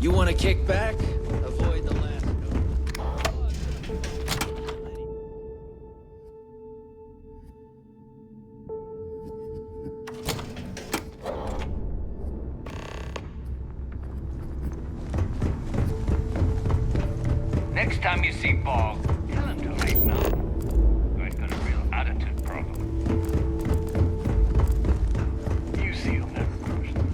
You want to kick back? Avoid the last. Next time you see Ball, tell him to lighten up. I've got a real attitude problem. You see he'll never push them.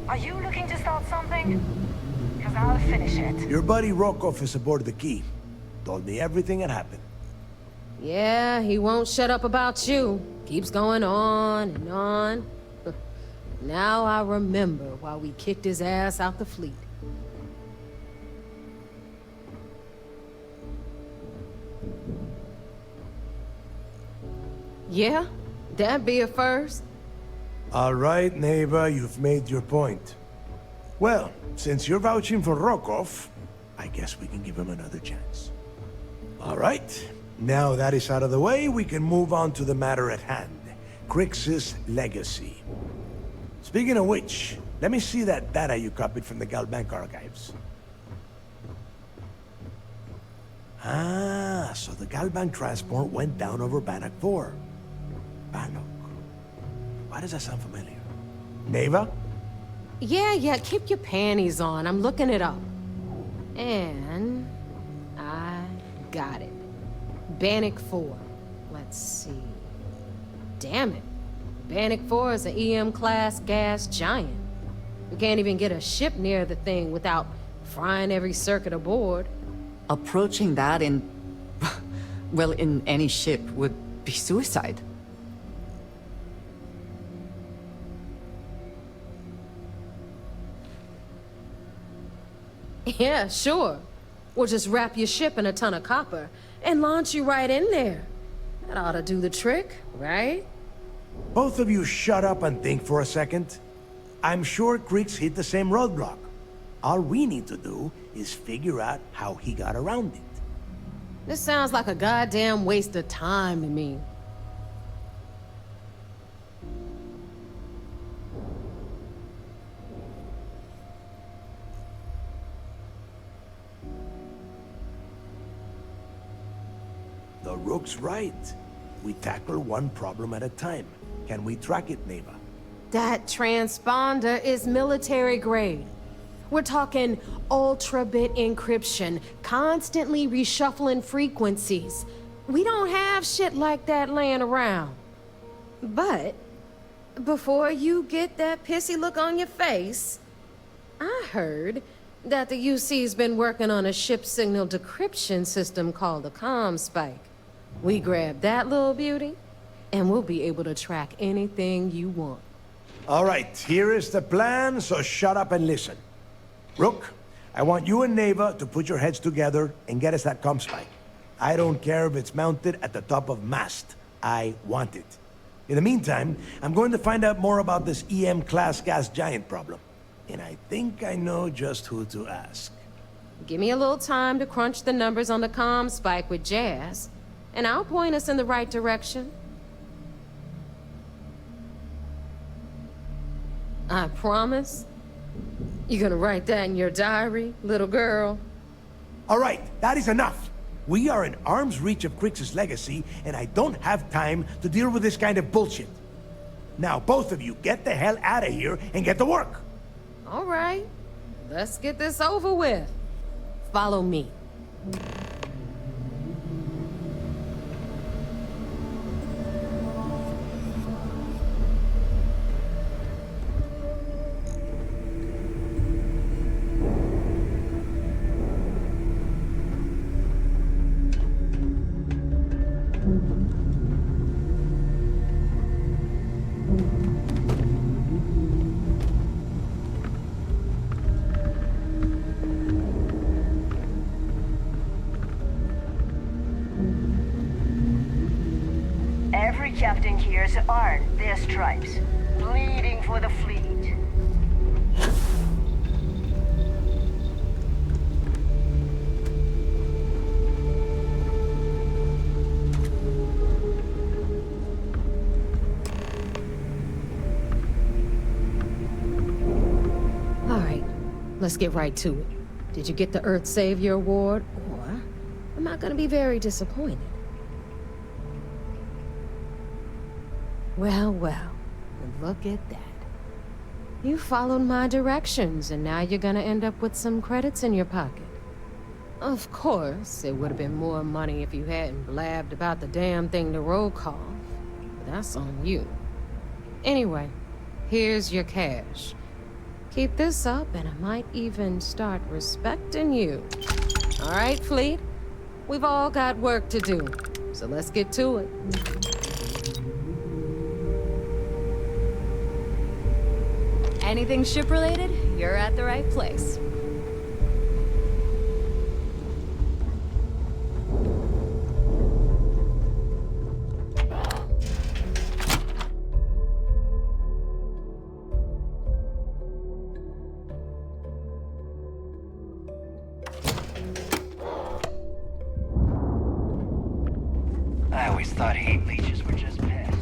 Are you looking to start something? Because I'll finish it. Your buddy Rokov is aboard the Key. Told me everything that happened. Yeah, he won't shut up about you. Keeps going on and on. Now I remember why we kicked his ass out the fleet. Yeah, that'd be a first. All right, Neva, you've made your point. Well, since you're vouching for Rokov, I guess we can give him another chance. All right, now that is out of the way, we can move on to the matter at hand. Crix's legacy. Speaking of which, let me see that data you copied from the Galbank archives. Ah, so the Galbank transport went down over Bannock 4. Bannock. Why does that sound familiar? Neva? Yeah, keep your panties on. I'm looking it up. And I got it. Bannock 4. Let's see. Damn it. Bannock 4 is an EM-class gas giant. We can't even get a ship near the thing without frying every circuit aboard. Approaching that in... well, in any ship would be suicide. Yeah, sure. We'll just wrap your ship in a ton of copper and launch you right in there. That ought to do the trick, right? Both of you shut up and think for a second. I'm sure Crix hit the same roadblock. All we need to do is figure out how he got around it. This sounds like a goddamn waste of time to me. The Rook's right. We tackle one problem at a time. Can we track it, Neva? That transponder is military grade. We're talking ultra-bit encryption, constantly reshuffling frequencies. We don't have shit like that laying around. But before you get that pissy look on your face, I heard that the UC's been working on a ship signal decryption system called the CommSpike. We grab that little beauty, and we'll be able to track anything you want. All right, here is the plan, so shut up and listen. Rook, I want you and Neva to put your heads together and get us that CommSpike. I don't care if it's mounted at the top of mast. I want it. In the meantime, I'm going to find out more about this EM-class gas giant problem. And I think I know just who to ask. Give me a little time to crunch the numbers on the CommSpike with Jazz, and I'll point us in the right direction. I promise. You gonna write that in your diary, little girl? All right, that is enough. We are in arm's reach of Crix's legacy, and I don't have time to deal with this kind of bullshit. Now, both of you, get the hell out of here and get to work. All right, let's get this over with. Follow me. Every captain here's earned their stripes, bleeding for the fleet. let's get right to it. Did you get the Earth Savior Award, or am I gonna be very disappointed? Well, well, look at that. You followed my directions, and now you're gonna end up with some credits in your pocket. Of course, it would have been more money if you hadn't blabbed about the damn thing to roll call. But that's on you. Anyway, here's your cash. Keep this up, and I might even start respecting you. All right, Fleet? We've all got work to do, so let's get to it. Anything ship-related, you're at the right place. I always thought heat leeches were just pests.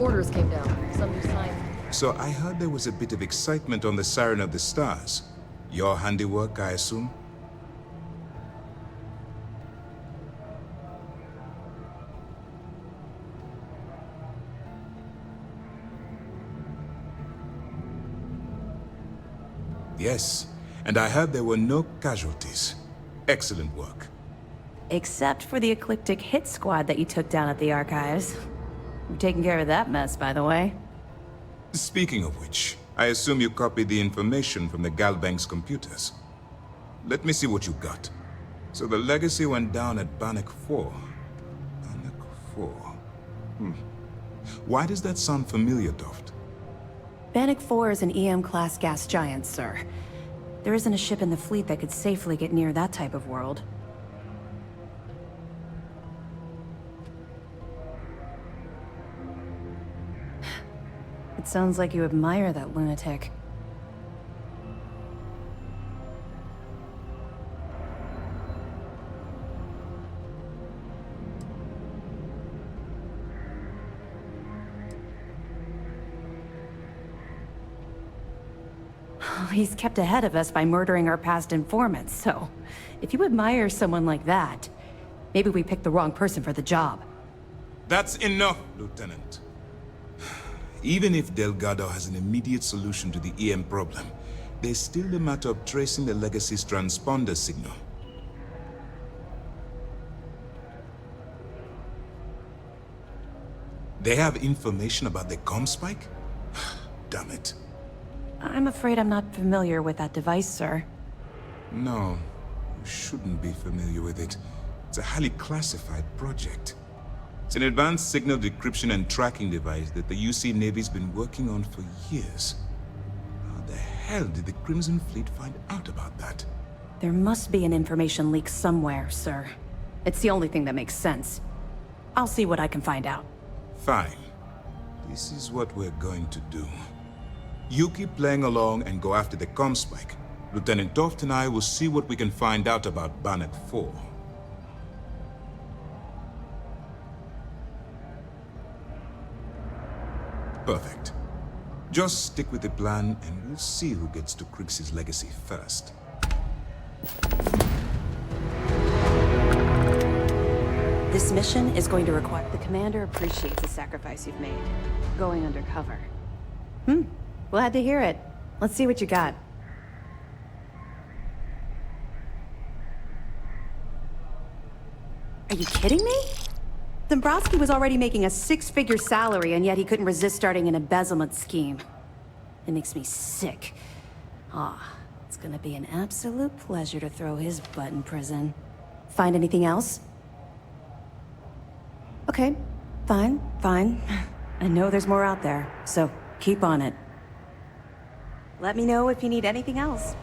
Orders came down. Some new sign. So I heard there was a bit of excitement on the Siren of the Stars. Your handiwork, I assume? Yes, and I heard there were no casualties. Excellent work. Except for the eclectic hit squad that you took down at the archives. You're taking care of that mess, by the way. Speaking of which, I assume you copied the information from the Galbank's computers. Let me see what you got. So the Legacy went down at Bannock 4. Bannock 4. Why does that sound familiar, Toft? Bannock 4 is an EM-class gas giant, sir. There isn't a ship in the fleet that could safely get near that type of world. It sounds like you admire that lunatic. He's kept ahead of us by murdering our past informants, so if you admire someone like that, maybe we picked the wrong person for the job. That's enough, Lieutenant. Even if Delgado has an immediate solution to the EM problem, there's still the matter of tracing the Legacy's transponder signal. They have information about the comm spike? Damn it. I'm afraid I'm not familiar with that device, sir. No, you shouldn't be familiar with it. It's a highly classified project. It's an advanced signal decryption and tracking device that the UC Navy's been working on for years. How the hell did the Crimson Fleet find out about that? There must be an information leak somewhere, sir. It's the only thing that makes sense. I'll see what I can find out. Fine. This is what we're going to do. You keep playing along and go after the comm spike. Lieutenant Toft and I will see what we can find out about Bannock 4. Perfect. Just stick with the plan and we'll see who gets to Krix's legacy first. This mission is going to require... The commander appreciates the sacrifice you've made. Going undercover. Glad to hear it. Let's see what you got. Are you kidding me? Dombrowski was already making a 6-figure salary, and yet he couldn't resist starting an embezzlement scheme. It makes me sick. It's gonna be an absolute pleasure to throw his butt in prison. Find anything else? Okay, fine. I know there's more out there, so keep on it. Let me know if you need anything else.